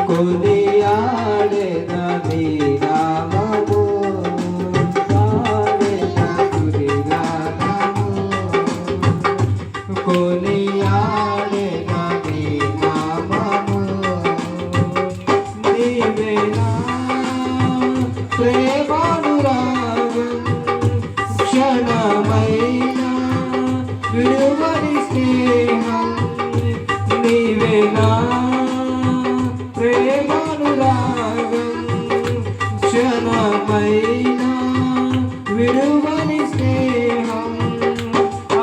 కొనియాడెదా నీ నామము పాడెదా స్తుతి గానము కొనియాడెదా నీ నామము నీవేనా ప్రేమానురాగం క్షణమైనా విడువని స్నేహం నీవేనా ప్రేమానురాగం క్షణమైనా విడువని స్నేహం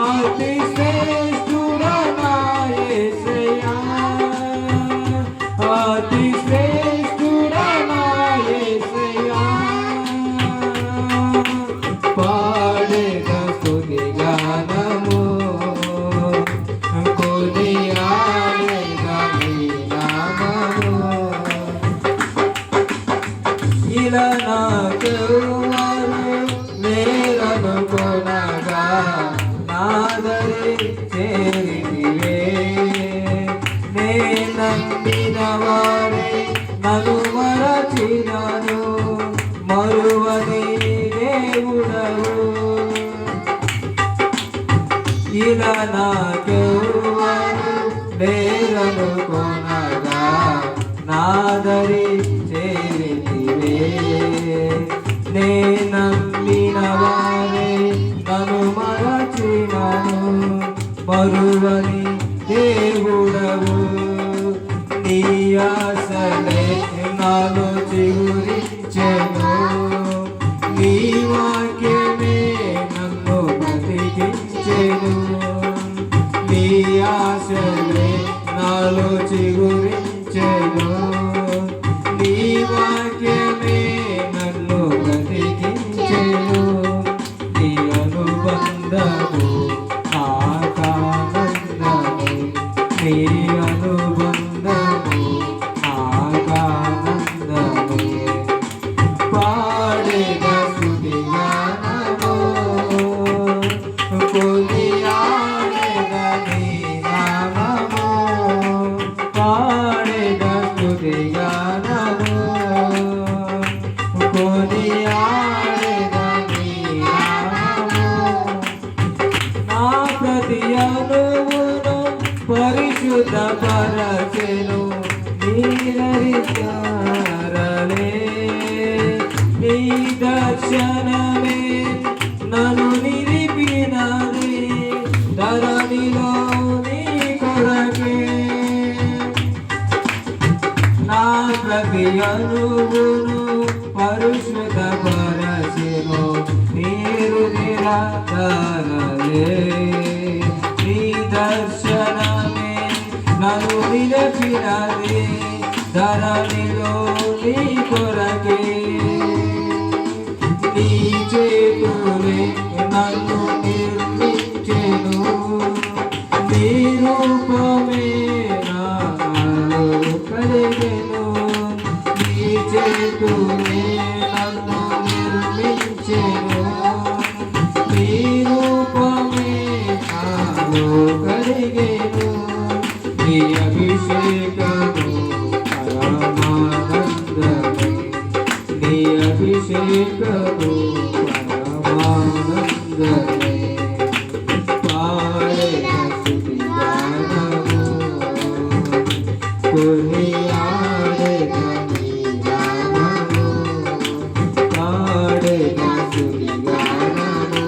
అతి శ్రేష్ఠుడనా యేసయ్యా అతి శ్రేష్ఠుడనా యేసయ్యా పాడెదా స్తుతి గానము కొనియాడెదా నీ నామము ఇలా నాకెవ్వరు లేరనుకొనగా నాదరి చేరితివే నే నమ్మిన వారే నన్ను మరచినను మరువని దేవుడవు ఇలా నాకెవ్వరు లేరనుకొనగా నాదరి చేరితివే నే నమ్మిన వారే నన్ను మరచినను మరువని దేవుడవు నీ ఆశలే నాలో చిగురించెను నీ వాక్యమే నన్ను బ్రతికించెను నీ ఆశలే నాలో చిగురించెను నీ వాక్యమే నన్ను బ్రతికించెను నీ అనుబంధము నాకానందము నీ అనుబంధము నాకానందము పాడెదా స్తుతి గానము కొనియాడెదా నీ నామము పాడెదా స్తుతి గానము కొనియాడెదా నీ నామము నా ప్రతి అణువును పరిశుద్ధ పరచెను నీరరిచారలే నీ దర్శనమే నన్ను నిలిపినది ధరణిలో నీ కొరకే నా ప్రతి అణువును పరిశుద్ధ పరచెను నీరు నిరాకరలే నీ దర్శనమే నన్ను నిలిపినది ధరణిలో నీ కొరకే నీ చేతులే నన్ను నిర్మించెను నీ రూపమే నాలో కలిగెను నీ చేతులే నన్ను నిర్మించెను నీ రూపమే నాలో కలిగెను నీ అభిషేకము పరమానందమే నీ అభిషేకము పరమానందమే పాడెదా స్తుతి గానము కొనియాడెదా నీ నామము పాడెదా స్తుతి గానము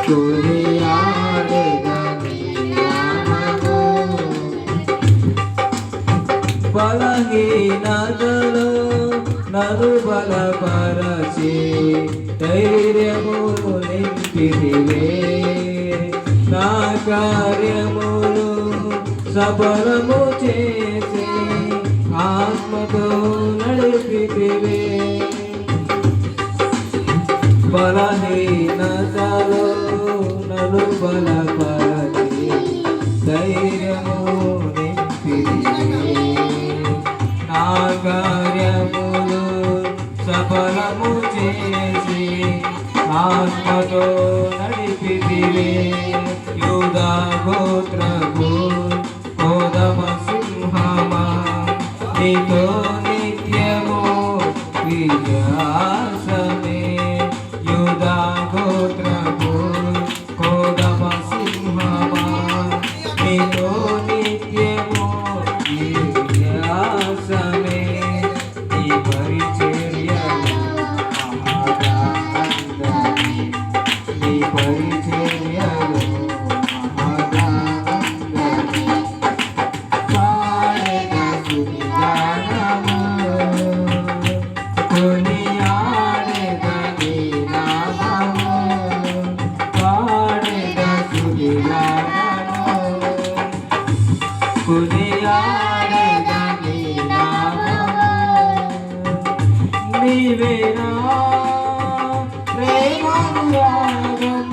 కొనియాడెదా నీ నామము బలహీనతలో నన్ను బలపరచి ధైర్యము నింపితివే నా కార్యములు సఫలము చేసి ఆత్మతో నడిపితివే బలహీనతలో నన్ను బలపరచి ధైర్యము నింపితివే నా కార్యములు సఫలము చేసి ఆత్మతో నడిపితివే యూదా గోత్రపు కోదమ సింహమా నీతో నిత్యము విజయాసమే యూదా గోత్రము కోదమ సింహమా నీతో నిత్యము విజయాసమే నీ పరిచర్యలు మహదానందమే నీ పరిచర్యలు మహదానందమే పాడెద స్తుతిగానము కొనియాడెద నీ నామము పాడెద స్తుతిగానము కొనియాడెద నీ నామము నీవేనా ప్రేమానురాగం